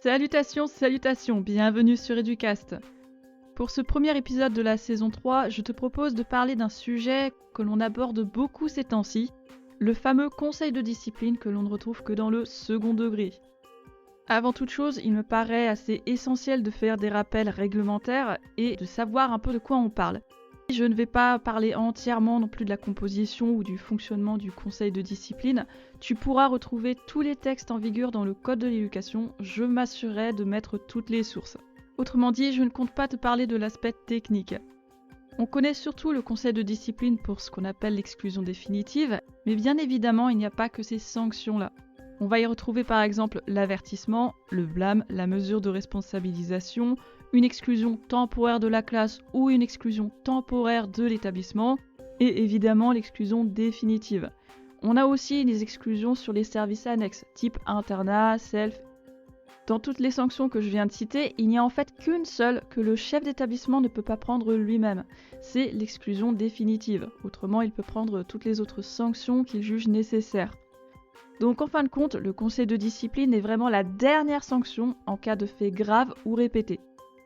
Salutations, salutations, bienvenue sur Educast. Pour ce premier épisode de la saison 3, je te propose de parler d'un sujet que l'on aborde beaucoup ces temps-ci, le fameux conseil de discipline que l'on ne retrouve que dans le second degré. Avant toute chose, il me paraît assez essentiel de faire des rappels réglementaires et de savoir un peu de quoi on parle. Je ne vais pas parler entièrement non plus de la composition ou du fonctionnement du conseil de discipline. Tu pourras retrouver tous les textes en vigueur dans le Code de l'éducation. Je m'assurerai de mettre toutes les sources. Autrement dit, je ne compte pas te parler de l'aspect technique. On connaît surtout le conseil de discipline pour ce qu'on appelle l'exclusion définitive, mais bien évidemment, il n'y a pas que ces sanctions-là. On va y retrouver par exemple l'avertissement, le blâme, la mesure de responsabilisation, une exclusion temporaire de la classe ou une exclusion temporaire de l'établissement, et évidemment l'exclusion définitive. On a aussi des exclusions sur les services annexes, type internat, self. Dans toutes les sanctions que je viens de citer, il n'y a en fait qu'une seule que le chef d'établissement ne peut pas prendre lui-même. C'est l'exclusion définitive. Autrement, il peut prendre toutes les autres sanctions qu'il juge nécessaires. Donc en fin de compte, le conseil de discipline est vraiment la dernière sanction en cas de fait grave ou répété.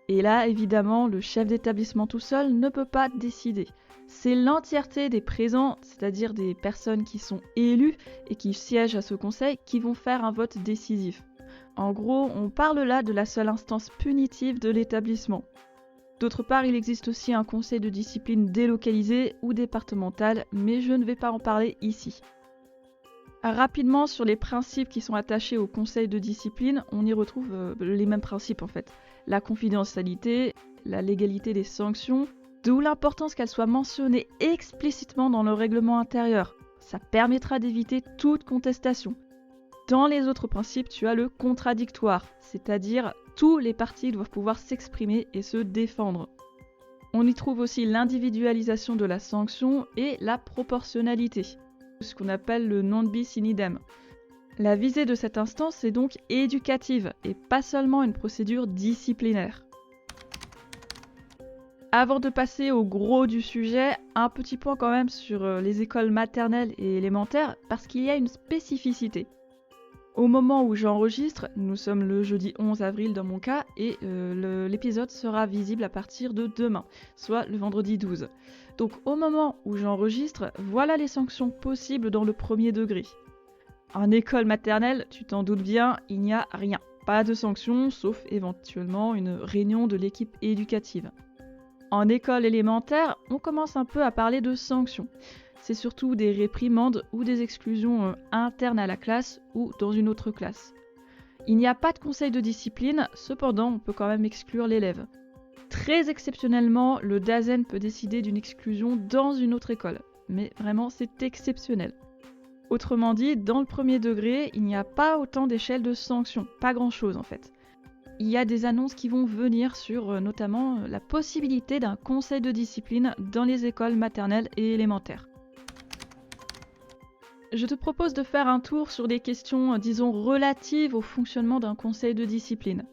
Et là, évidemment, le chef d'établissement tout seul ne peut pas décider. C'est l'entièreté des présents, c'est-à-dire des personnes qui sont élues et qui siègent à ce conseil, qui vont faire un vote décisif. En gros, on parle là de la seule instance punitive de l'établissement. D'autre part, il existe aussi un conseil de discipline délocalisé ou départemental, mais je ne vais pas en parler ici. Rapidement, sur les principes qui sont attachés au conseil de discipline, on y retrouve les mêmes principes en fait. La confidentialité, la légalité des sanctions, d'où l'importance qu'elles soient mentionnées explicitement dans le règlement intérieur. Ça permettra d'éviter toute contestation. Dans les autres principes, tu as le contradictoire, c'est-à-dire tous les partis doivent pouvoir s'exprimer et se défendre. On y trouve aussi l'individualisation de la sanction et la proportionnalité, ce qu'on appelle le non bis in idem. La visée de cette instance est donc éducative et pas seulement une procédure disciplinaire. Avant de passer au gros du sujet, un petit point quand même sur les écoles maternelles et élémentaires parce qu'il y a une spécificité. Au moment où j'enregistre, nous sommes le jeudi 11 avril dans mon cas et l'épisode sera visible à partir de demain, soit le vendredi 12. Donc au moment où j'enregistre, voilà les sanctions possibles dans le premier degré. En école maternelle, tu t'en doutes bien, il n'y a rien. Pas de sanctions, sauf éventuellement une réunion de l'équipe éducative. En école élémentaire, on commence un peu à parler de sanctions. C'est surtout des réprimandes ou des exclusions internes à la classe ou dans une autre classe. Il n'y a pas de conseil de discipline, cependant on peut quand même exclure l'élève. Très exceptionnellement, le DAZEN peut décider d'une exclusion dans une autre école, mais vraiment c'est exceptionnel. Autrement dit, dans le premier degré, il n'y a pas autant d'échelles de sanctions, pas grand-chose en fait. Il y a des annonces qui vont venir sur notamment la possibilité d'un conseil de discipline dans les écoles maternelles et élémentaires. Je te propose de faire un tour sur des questions, disons, relatives au fonctionnement d'un conseil de discipline.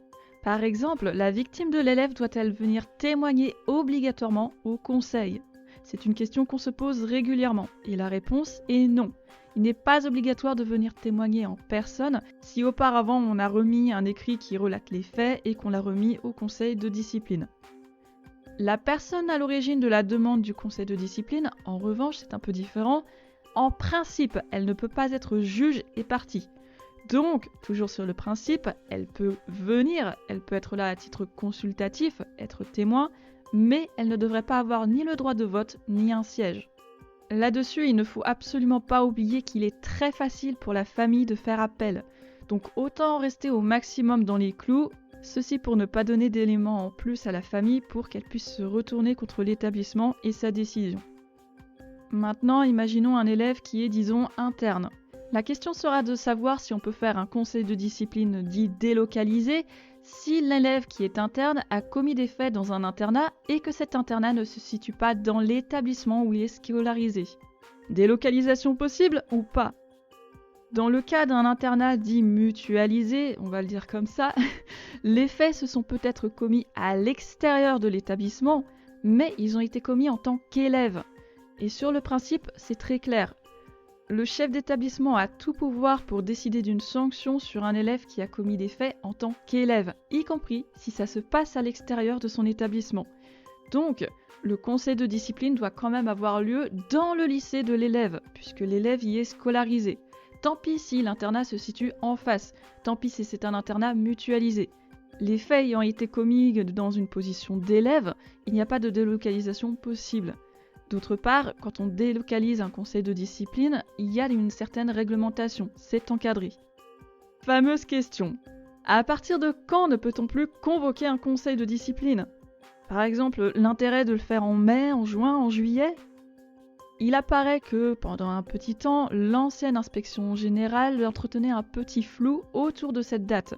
Par exemple, la victime de l'élève doit-elle venir témoigner obligatoirement au conseil ? C'est une question qu'on se pose régulièrement, et la réponse est non. Il n'est pas obligatoire de venir témoigner en personne si auparavant on a remis un écrit qui relate les faits et qu'on l'a remis au conseil de discipline. La personne à l'origine de la demande du conseil de discipline, en revanche, c'est un peu différent. En principe, elle ne peut pas être juge et partie. Donc, toujours sur le principe, elle peut venir, elle peut être là à titre consultatif, être témoin, mais elle ne devrait pas avoir ni le droit de vote, ni un siège. Là-dessus, il ne faut absolument pas oublier qu'il est très facile pour la famille de faire appel. Donc autant rester au maximum dans les clous, ceci pour ne pas donner d'éléments en plus à la famille pour qu'elle puisse se retourner contre l'établissement et sa décision. Maintenant, imaginons un élève qui est, disons, interne. La question sera de savoir si on peut faire un conseil de discipline dit délocalisé si l'élève qui est interne a commis des faits dans un internat et que cet internat ne se situe pas dans l'établissement où il est scolarisé. Délocalisation possible ou pas ? Dans le cas d'un internat dit mutualisé, on va le dire comme ça, les faits se sont peut-être commis à l'extérieur de l'établissement, mais ils ont été commis en tant qu'élève. Et sur le principe, c'est très clair. Le chef d'établissement a tout pouvoir pour décider d'une sanction sur un élève qui a commis des faits en tant qu'élève, y compris si ça se passe à l'extérieur de son établissement. Donc, le conseil de discipline doit quand même avoir lieu dans le lycée de l'élève, puisque l'élève y est scolarisé. Tant pis si l'internat se situe en face, tant pis si c'est un internat mutualisé. Les faits ayant été commis dans une position d'élève, il n'y a pas de délocalisation possible. D'autre part, quand on délocalise un conseil de discipline, il y a une certaine réglementation, c'est encadré. Fameuse question. À partir de quand ne peut-on plus convoquer un conseil de discipline ? Par exemple, l'intérêt de le faire en mai, en juin, en juillet ? Il apparaît que, pendant un petit temps, l'ancienne inspection générale entretenait un petit flou autour de cette date.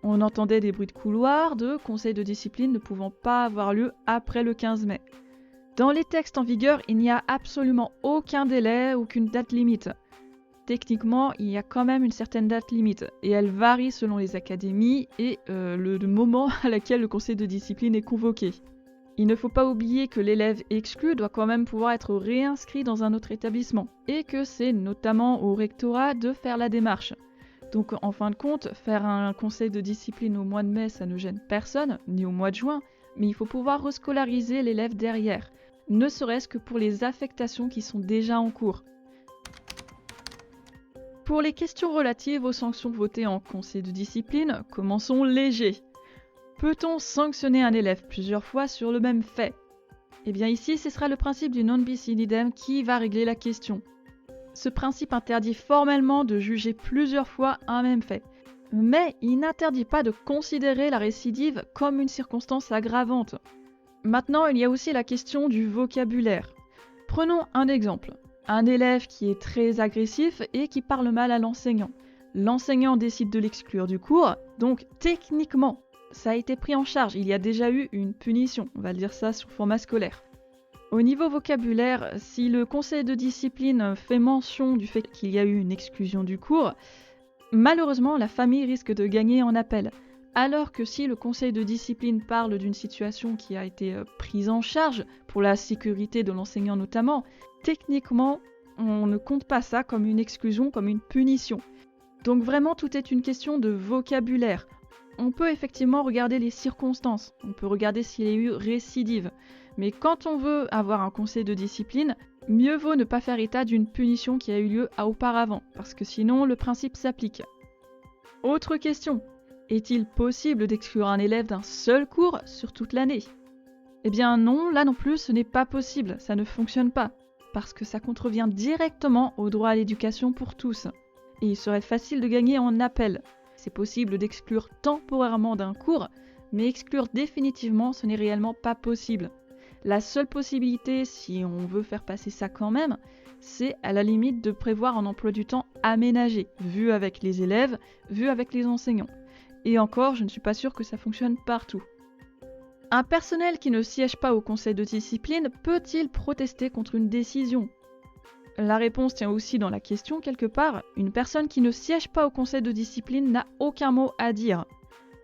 On entendait des bruits de couloir de conseils de discipline ne pouvant pas avoir lieu après le 15 mai. Dans les textes en vigueur, il n'y a absolument aucun délai, aucune date limite. Techniquement, il y a quand même une certaine date limite, et elle varie selon les académies et le moment à laquelle le conseil de discipline est convoqué. Il ne faut pas oublier que l'élève exclu doit quand même pouvoir être réinscrit dans un autre établissement, et que c'est notamment au rectorat de faire la démarche. Donc en fin de compte, faire un conseil de discipline au mois de mai, ça ne gêne personne, ni au mois de juin, mais il faut pouvoir rescolariser l'élève derrière, ne serait-ce que pour les affectations qui sont déjà en cours. Pour les questions relatives aux sanctions votées en conseil de discipline, commençons léger. Peut-on sanctionner un élève plusieurs fois sur le même fait ? Eh bien ici, ce sera le principe du non bis in idem qui va régler la question. Ce principe interdit formellement de juger plusieurs fois un même fait, mais il n'interdit pas de considérer la récidive comme une circonstance aggravante. Maintenant, il y a aussi la question du vocabulaire. Prenons un exemple. Un élève qui est très agressif et qui parle mal à l'enseignant. L'enseignant décide de l'exclure du cours, donc techniquement, ça a été pris en charge. Il y a déjà eu une punition, on va le dire ça sur format scolaire. Au niveau vocabulaire, si le conseil de discipline fait mention du fait qu'il y a eu une exclusion du cours, malheureusement, la famille risque de gagner en appel. Alors que si le conseil de discipline parle d'une situation qui a été prise en charge, pour la sécurité de l'enseignant notamment, techniquement, on ne compte pas ça comme une exclusion, comme une punition. Donc vraiment, tout est une question de vocabulaire. On peut effectivement regarder les circonstances, on peut regarder s'il y a eu récidive. Mais quand on veut avoir un conseil de discipline, mieux vaut ne pas faire état d'une punition qui a eu lieu auparavant, parce que sinon le principe s'applique. Autre question. Est-il possible d'exclure un élève d'un seul cours sur toute l'année ? Eh bien non, là non plus ce n'est pas possible, ça ne fonctionne pas, parce que ça contrevient directement au droit à l'éducation pour tous. Et il serait facile de gagner en appel. C'est possible d'exclure temporairement d'un cours, mais exclure définitivement ce n'est réellement pas possible. La seule possibilité, si on veut faire passer ça quand même, c'est à la limite de prévoir un emploi du temps aménagé, vu avec les élèves, vu avec les enseignants. Et encore, je ne suis pas sûre que ça fonctionne partout. Un personnel qui ne siège pas au conseil de discipline peut-il protester contre une décision ? La réponse tient aussi dans la question quelque part. Une personne qui ne siège pas au conseil de discipline n'a aucun mot à dire.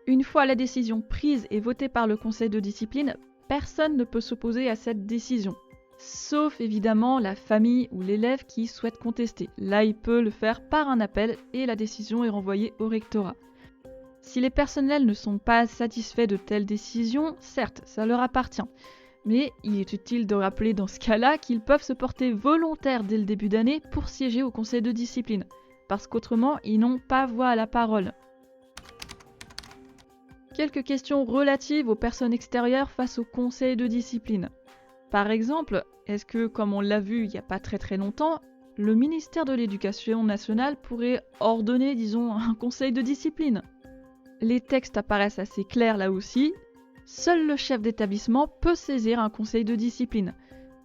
Une fois la décision prise et votée par le conseil de discipline, personne ne peut s'opposer à cette décision. Sauf évidemment la famille ou l'élève qui souhaite contester. Là, il peut le faire par un appel et la décision est renvoyée au rectorat. Si les personnels ne sont pas satisfaits de telles décisions, certes, ça leur appartient. Mais il est utile de rappeler dans ce cas-là qu'ils peuvent se porter volontaires dès le début d'année pour siéger au conseil de discipline, parce qu'autrement, ils n'ont pas voix à la parole. Quelques questions relatives aux personnes extérieures face au conseil de discipline. Par exemple, est-ce que, comme on l'a vu il n'y a pas très longtemps, le ministère de l'Éducation nationale pourrait ordonner, disons, un conseil de discipline ? Les textes apparaissent assez clairs là aussi. Seul le chef d'établissement peut saisir un conseil de discipline.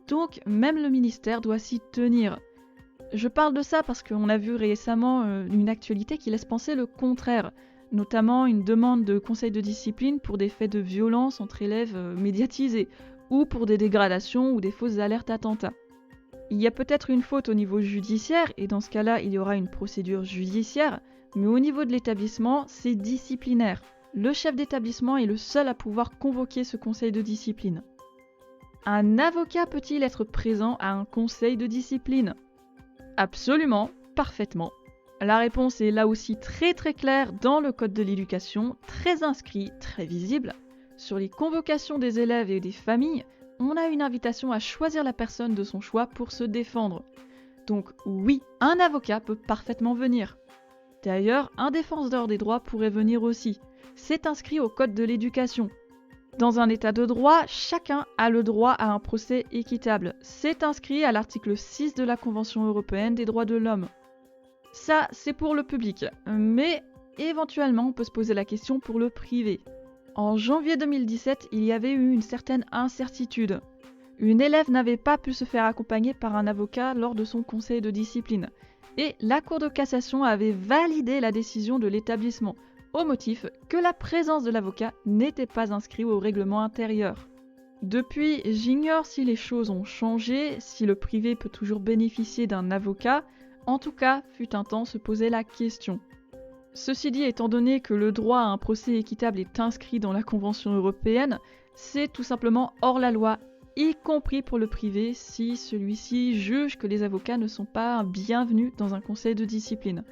Donc, même le ministère doit s'y tenir. Je parle de ça parce qu'on a vu récemment une actualité qui laisse penser le contraire, notamment une demande de conseil de discipline pour des faits de violence entre élèves médiatisés, ou pour des dégradations ou des fausses alertes attentats. Il y a peut-être une faute au niveau judiciaire, et dans ce cas-là, il y aura une procédure judiciaire, mais au niveau de l'établissement, c'est disciplinaire. Le chef d'établissement est le seul à pouvoir convoquer ce conseil de discipline. Un avocat peut-il être présent à un conseil de discipline ? Absolument, parfaitement. La réponse est là aussi très très claire dans le Code de l'éducation, très inscrit, très visible. Sur les convocations des élèves et des familles, on a une invitation à choisir la personne de son choix pour se défendre. Donc oui, un avocat peut parfaitement venir. D'ailleurs, un défenseur des droits pourrait venir aussi. C'est inscrit au Code de l'éducation. Dans un état de droit, chacun a le droit à un procès équitable. C'est inscrit à l'article 6 de la Convention européenne des droits de l'homme. Ça, c'est pour le public, mais éventuellement, on peut se poser la question pour le privé. En janvier 2017, il y avait eu une certaine incertitude. Une élève n'avait pas pu se faire accompagner par un avocat lors de son conseil de discipline, et la Cour de cassation avait validé la décision de l'établissement, au motif que la présence de l'avocat n'était pas inscrite au règlement intérieur. Depuis, j'ignore si les choses ont changé, si le privé peut toujours bénéficier d'un avocat. En tout cas, fut un temps se poser la question. Ceci dit, étant donné que le droit à un procès équitable est inscrit dans la Convention européenne, c'est tout simplement hors la loi, y compris pour le privé si celui-ci juge que les avocats ne sont pas bienvenus dans un conseil de discipline.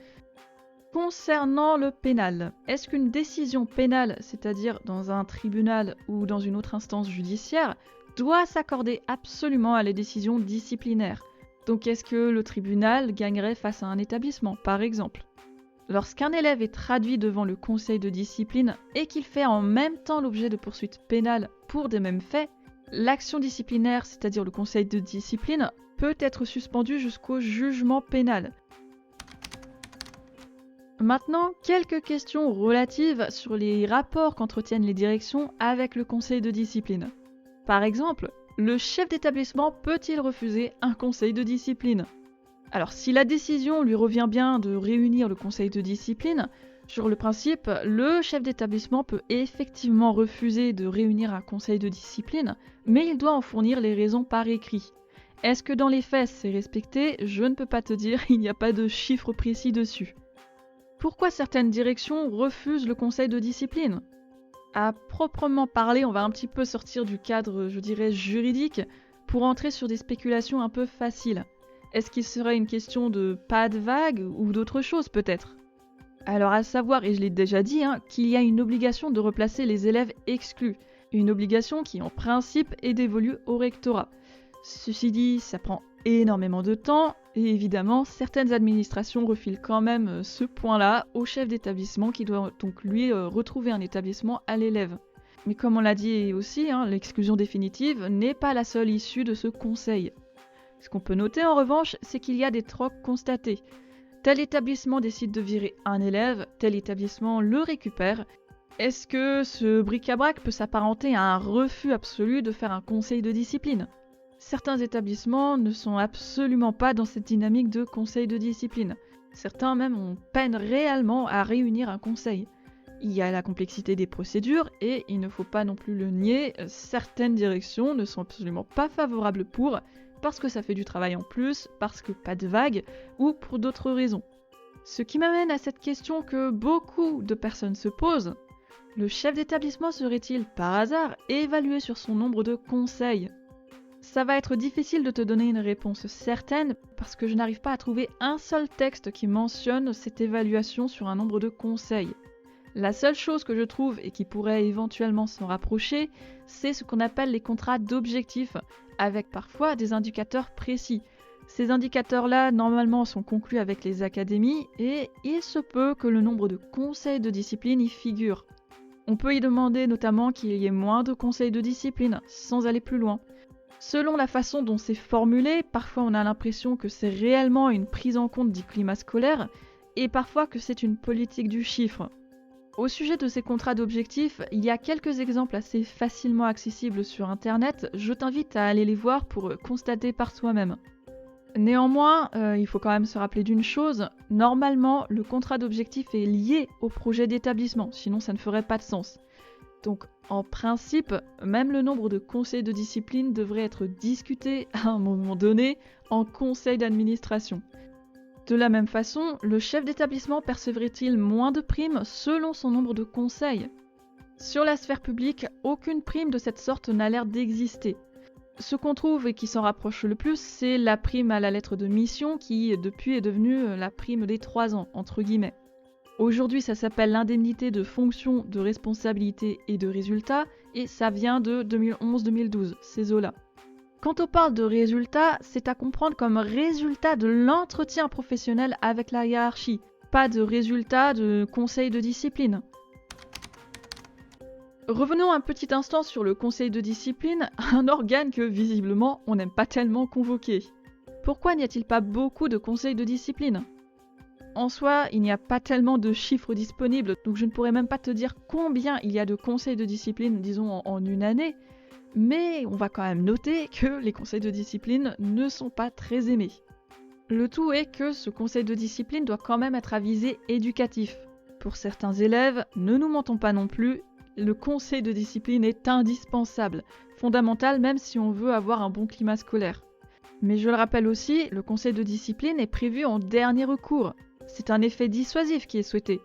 Concernant le pénal, est-ce qu'une décision pénale, c'est-à-dire dans un tribunal ou dans une autre instance judiciaire, doit s'accorder absolument à les décisions disciplinaires ? Donc est-ce que le tribunal gagnerait face à un établissement, par exemple ? Lorsqu'un élève est traduit devant le conseil de discipline et qu'il fait en même temps l'objet de poursuites pénales pour des mêmes faits, l'action disciplinaire, c'est-à-dire le conseil de discipline, peut être suspendue jusqu'au jugement pénal. Maintenant, quelques questions relatives sur les rapports qu'entretiennent les directions avec le conseil de discipline. Par exemple, le chef d'établissement peut-il refuser un conseil de discipline ? Alors, si la décision lui revient bien de réunir le conseil de discipline, sur le principe, le chef d'établissement peut effectivement refuser de réunir un conseil de discipline, mais il doit en fournir les raisons par écrit. Est-ce que dans les faits c'est respecté ? Je ne peux pas te dire, il n'y a pas de chiffre précis dessus. Pourquoi certaines directions refusent le conseil de discipline ? À proprement parler, on va un petit peu sortir du cadre, je dirais, juridique, pour entrer sur des spéculations un peu faciles. Est-ce qu'il serait une question de pas de vague ou d'autre chose peut-être ? Alors à savoir, et je l'ai déjà dit, qu'il y a une obligation de replacer les élèves exclus. Une obligation qui en principe est dévolue au rectorat. Ceci dit, ça prend énormément de temps, et évidemment, certaines administrations refilent quand même ce point-là au chef d'établissement qui doit donc lui retrouver un établissement à l'élève. Mais comme on l'a dit aussi, l'exclusion définitive n'est pas la seule issue de ce conseil. Ce qu'on peut noter en revanche, c'est qu'il y a des trocs constatés. Tel établissement décide de virer un élève, tel établissement le récupère. Est-ce que ce bric-à-brac peut s'apparenter à un refus absolu de faire un conseil de discipline ? Certains établissements ne sont absolument pas dans cette dynamique de conseil de discipline. Certains même ont peine réellement à réunir un conseil. Il y a la complexité des procédures et il ne faut pas non plus le nier, certaines directions ne sont absolument pas favorables pour, parce que ça fait du travail en plus, parce que pas de vague, ou pour d'autres raisons. Ce qui m'amène à cette question que beaucoup de personnes se posent. Le chef d'établissement serait-il, par hasard, évalué sur son nombre de conseils ? Ça va être difficile de te donner une réponse certaine parce que je n'arrive pas à trouver un seul texte qui mentionne cette évaluation sur un nombre de conseils. La seule chose que je trouve et qui pourrait éventuellement s'en rapprocher, c'est ce qu'on appelle les contrats d'objectifs, avec parfois des indicateurs précis. Ces indicateurs-là, normalement, sont conclus avec les académies et il se peut que le nombre de conseils de discipline y figure. On peut y demander notamment qu'il y ait moins de conseils de discipline, sans aller plus loin. Selon la façon dont c'est formulé, parfois on a l'impression que c'est réellement une prise en compte du climat scolaire et parfois que c'est une politique du chiffre. Au sujet de ces contrats d'objectifs, il y a quelques exemples assez facilement accessibles sur internet, je t'invite à aller les voir pour constater par toi-même. Néanmoins, il faut quand même se rappeler d'une chose, normalement le contrat d'objectif est lié au projet d'établissement, sinon ça ne ferait pas de sens. Donc en principe, même le nombre de conseils de discipline devrait être discuté à un moment donné en conseil d'administration. De la même façon, le chef d'établissement percevrait-il moins de primes selon son nombre de conseils ? Sur la sphère publique, aucune prime de cette sorte n'a l'air d'exister. Ce qu'on trouve et qui s'en rapproche le plus, c'est la prime à la lettre de mission qui, depuis, est devenue la prime des 3 ans, entre guillemets. Aujourd'hui, ça s'appelle l'indemnité de fonction, de responsabilité et de résultat, et ça vient de 2011-2012, ces eaux-là. Quand on parle de résultat, c'est à comprendre comme résultat de l'entretien professionnel avec la hiérarchie, pas de résultat de conseil de discipline. Revenons un petit instant sur le conseil de discipline, un organe que visiblement on n'aime pas tellement convoquer. Pourquoi n'y a-t-il pas beaucoup de conseils de discipline ? En soi, il n'y a pas tellement de chiffres disponibles, donc je ne pourrais même pas te dire combien il y a de conseils de discipline, disons en une année, mais on va quand même noter que les conseils de discipline ne sont pas très aimés. Le tout est que ce conseil de discipline doit quand même être à visée éducatif. Pour certains élèves, ne nous mentons pas non plus, le conseil de discipline est indispensable, fondamental même si on veut avoir un bon climat scolaire. Mais je le rappelle aussi, le conseil de discipline est prévu en dernier recours. C'est un effet dissuasif qui est souhaité.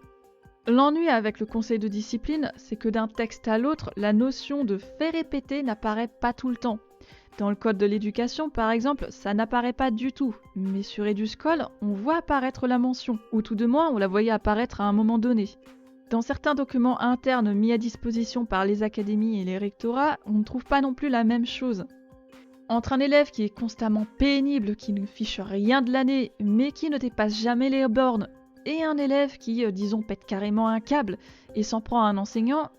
L'ennui avec le conseil de discipline, c'est que d'un texte à l'autre, la notion de fait répéter n'apparaît pas tout le temps. Dans le code de l'éducation, par exemple, ça n'apparaît pas du tout, mais sur EduScol, on voit apparaître la mention, ou tout de moins, on la voyait apparaître à un moment donné. Dans certains documents internes mis à disposition par les académies et les rectorats, on ne trouve pas non plus la même chose. Entre un élève qui est constamment pénible, qui ne fiche rien de l'année, mais qui ne dépasse jamais les bornes, et un élève qui, disons, pète carrément un câble et s'en prend à un enseignant,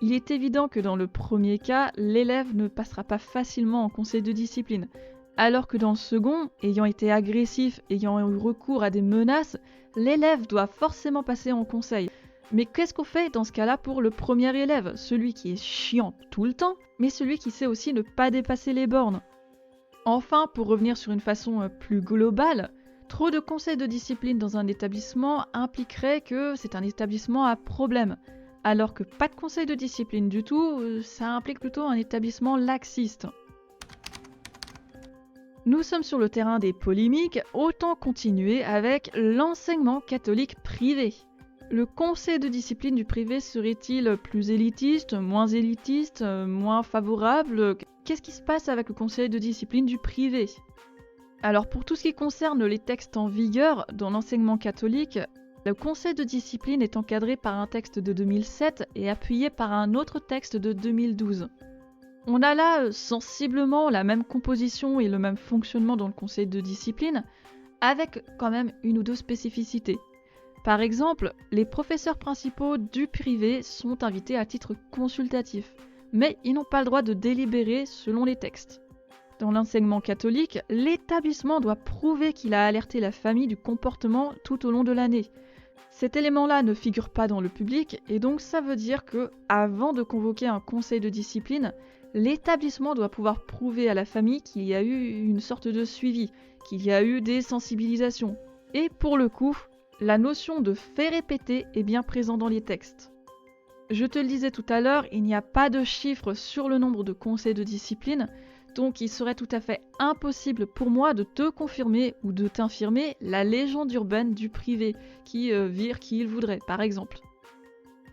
il est évident que dans le premier cas, l'élève ne passera pas facilement en conseil de discipline, alors que dans le second, ayant été agressif, ayant eu recours à des menaces, l'élève doit forcément passer en conseil. Mais qu'est-ce qu'on fait dans ce cas-là pour le premier élève, celui qui est chiant tout le temps, mais celui qui sait aussi ne pas dépasser les bornes ? Enfin, pour revenir sur une façon plus globale, trop de conseils de discipline dans un établissement impliquerait que c'est un établissement à problème, alors que pas de conseil de discipline du tout, ça implique plutôt un établissement laxiste. Nous sommes sur le terrain des polémiques, autant continuer avec l'enseignement catholique privé. Le conseil de discipline du privé serait-il plus élitiste, moins favorable ? Qu'est-ce qui se passe avec le conseil de discipline du privé ? Alors pour tout ce qui concerne les textes en vigueur dans l'enseignement catholique, le conseil de discipline est encadré par un texte de 2007 et appuyé par un autre texte de 2012. On a là sensiblement la même composition et le même fonctionnement dans le conseil de discipline, avec quand même une ou deux spécificités. Par exemple, les professeurs principaux du privé sont invités à titre consultatif, mais ils n'ont pas le droit de délibérer selon les textes. Dans l'enseignement catholique, l'établissement doit prouver qu'il a alerté la famille du comportement tout au long de l'année. Cet élément-là ne figure pas dans le public et donc ça veut dire que, avant de convoquer un conseil de discipline, l'établissement doit pouvoir prouver à la famille qu'il y a eu une sorte de suivi, qu'il y a eu des sensibilisations. Et pour le coup, la notion de fait répéter est bien présente dans les textes. Je te le disais tout à l'heure, il n'y a pas de chiffre sur le nombre de conseils de discipline, donc il serait tout à fait impossible pour moi de te confirmer ou de t'infirmer la légende urbaine du privé, qui vire qui il voudrait, par exemple.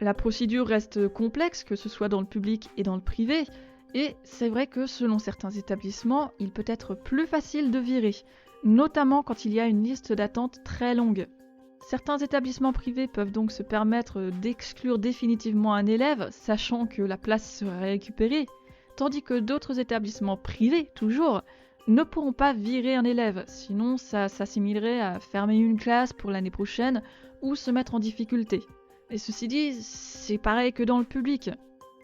La procédure reste complexe, que ce soit dans le public et dans le privé, et c'est vrai que selon certains établissements, il peut être plus facile de virer, notamment quand il y a une liste d'attente très longue. Certains établissements privés peuvent donc se permettre d'exclure définitivement un élève, sachant que la place serait récupérée, tandis que d'autres établissements privés, toujours, ne pourront pas virer un élève, sinon ça s'assimilerait à fermer une classe pour l'année prochaine ou se mettre en difficulté. Et ceci dit, c'est pareil que dans le public.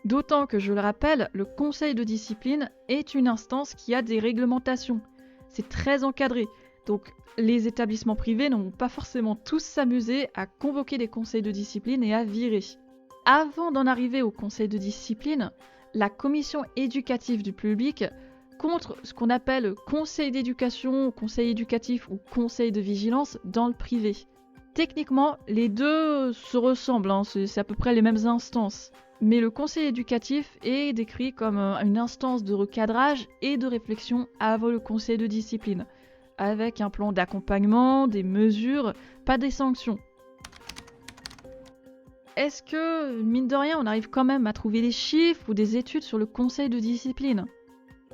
D'autant que, je le rappelle, le conseil de discipline est une instance qui a des réglementations. C'est très encadré, donc les établissements privés n'ont pas forcément tous s'amuser à convoquer des conseils de discipline et à virer. Avant d'en arriver au conseil de discipline, la commission éducative du public contre ce qu'on appelle conseil d'éducation, conseil éducatif ou conseil de vigilance dans le privé. Techniquement, les deux se ressemblent, c'est à peu près les mêmes instances. Mais le conseil éducatif est décrit comme une instance de recadrage et de réflexion avant le conseil de discipline, avec un plan d'accompagnement, des mesures, pas des sanctions. Est-ce que, mine de rien, on arrive quand même à trouver des chiffres ou des études sur le conseil de discipline ?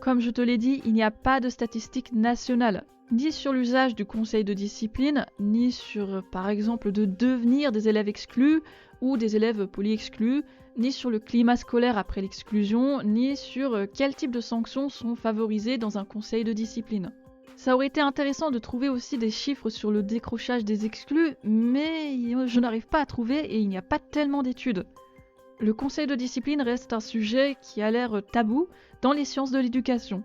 Comme je te l'ai dit, il n'y a pas de statistiques nationales, ni sur l'usage du conseil de discipline, ni sur, par exemple, de devenir des élèves exclus ou des élèves polyexclus, ni sur le climat scolaire après l'exclusion, ni sur quel type de sanctions sont favorisées dans un conseil de discipline. Ça aurait été intéressant de trouver aussi des chiffres sur le décrochage des exclus, mais je n'arrive pas à trouver et il n'y a pas tellement d'études. Le conseil de discipline reste un sujet qui a l'air tabou dans les sciences de l'éducation.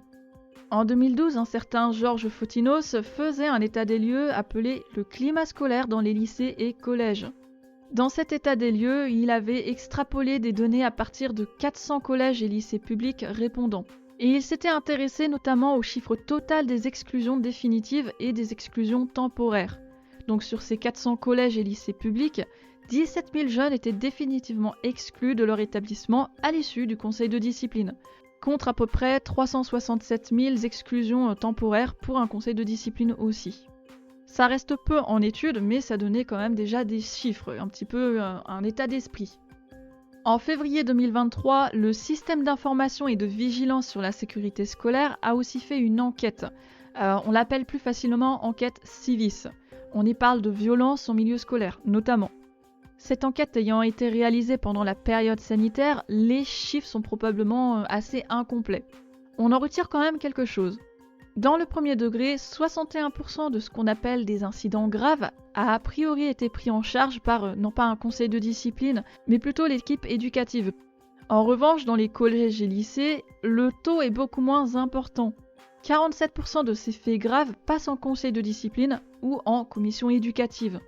En 2012, un certain Georges Fotinos faisait un état des lieux appelé le climat scolaire dans les lycées et collèges. Dans cet état des lieux, il avait extrapolé des données à partir de 400 collèges et lycées publics répondants. Et il s'était intéressé notamment au chiffre total des exclusions définitives et des exclusions temporaires. Donc sur ces 400 collèges et lycées publics, 17 000 jeunes étaient définitivement exclus de leur établissement à l'issue du conseil de discipline, contre à peu près 367 000 exclusions temporaires pour un conseil de discipline aussi. Ça reste peu en études, mais ça donnait quand même déjà des chiffres, un petit peu un état d'esprit. En février 2023, le système d'information et de vigilance sur la sécurité scolaire a aussi fait une enquête. On l'appelle plus facilement enquête Civis. On y parle de violences en milieu scolaire, notamment. Cette enquête ayant été réalisée pendant la période sanitaire, les chiffres sont probablement assez incomplets. On en retire quand même quelque chose. Dans le premier degré, 61% de ce qu'on appelle des incidents graves a priori été pris en charge par non pas un conseil de discipline, mais plutôt l'équipe éducative. En revanche, dans les collèges et lycées, le taux est beaucoup moins important. 47% de ces faits graves passent en conseil de discipline ou en commission éducative.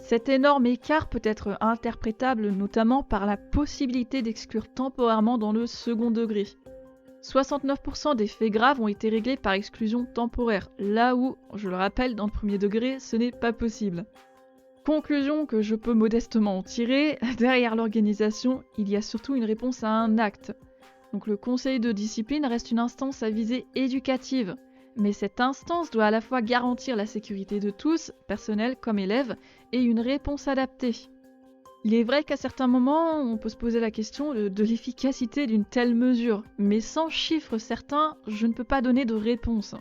Cet énorme écart peut être interprétable notamment par la possibilité d'exclure temporairement dans le second degré. 69% des faits graves ont été réglés par exclusion temporaire, là où, je le rappelle, dans le premier degré, ce n'est pas possible. Conclusion que je peux modestement en tirer, derrière l'organisation, il y a surtout une réponse à un acte. Donc le conseil de discipline reste une instance à visée éducative, mais cette instance doit à la fois garantir la sécurité de tous, personnel comme élèves, et une réponse adaptée. Il est vrai qu'à certains moments, on peut se poser la question de l'efficacité d'une telle mesure, mais sans chiffres certains, je ne peux pas donner de réponse.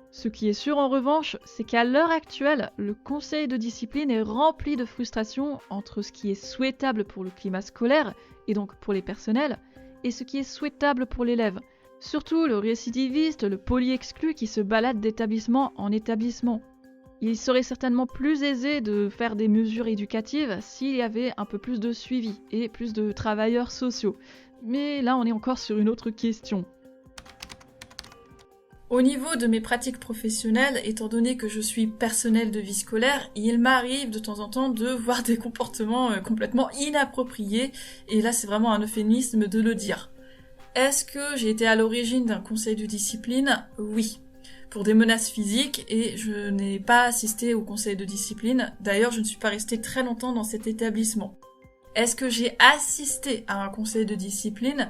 Ce qui est sûr en revanche, c'est qu'à l'heure actuelle, le conseil de discipline est rempli de frustration entre ce qui est souhaitable pour le climat scolaire, et donc pour les personnels, et ce qui est souhaitable pour l'élève. Surtout le récidiviste, le polyexclu qui se balade d'établissement en établissement. Il serait certainement plus aisé de faire des mesures éducatives s'il y avait un peu plus de suivi et plus de travailleurs sociaux. Mais là, on est encore sur une autre question. Au niveau de mes pratiques professionnelles, étant donné que je suis personnel de vie scolaire, il m'arrive de temps en temps de voir des comportements complètement inappropriés, et là c'est vraiment un euphémisme de le dire. Est-ce que j'ai été à l'origine d'un conseil de discipline ? Oui. Pour des menaces physiques, et je n'ai pas assisté au conseil de discipline. D'ailleurs, je ne suis pas restée très longtemps dans cet établissement. Est-ce que j'ai assisté à un conseil de discipline ?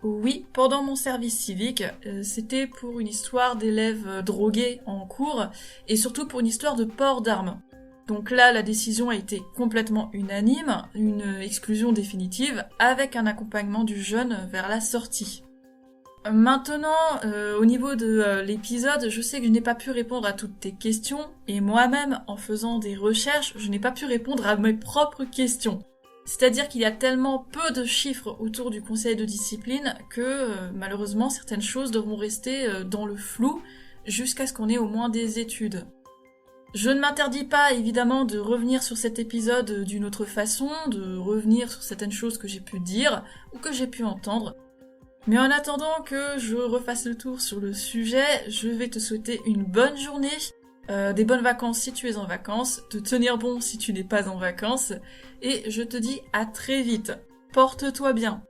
Oui, pendant mon service civique. C'était pour une histoire d'élèves drogués en cours, et surtout pour une histoire de port d'armes. Donc là, la décision a été complètement unanime, une exclusion définitive, avec un accompagnement du jeune vers la sortie. Maintenant, au niveau de l'épisode, je sais que je n'ai pas pu répondre à toutes tes questions, et moi-même, en faisant des recherches, je n'ai pas pu répondre à mes propres questions. C'est-à-dire qu'il y a tellement peu de chiffres autour du conseil de discipline que, malheureusement, certaines choses devront rester dans le flou jusqu'à ce qu'on ait au moins des études. Je ne m'interdis pas, évidemment, de revenir sur cet épisode d'une autre façon, de revenir sur certaines choses que j'ai pu dire ou que j'ai pu entendre. Mais en attendant que je refasse le tour sur le sujet, je vais te souhaiter une bonne journée, des bonnes vacances si tu es en vacances, de tenir bon si tu n'es pas en vacances, et je te dis à très vite. Porte-toi bien.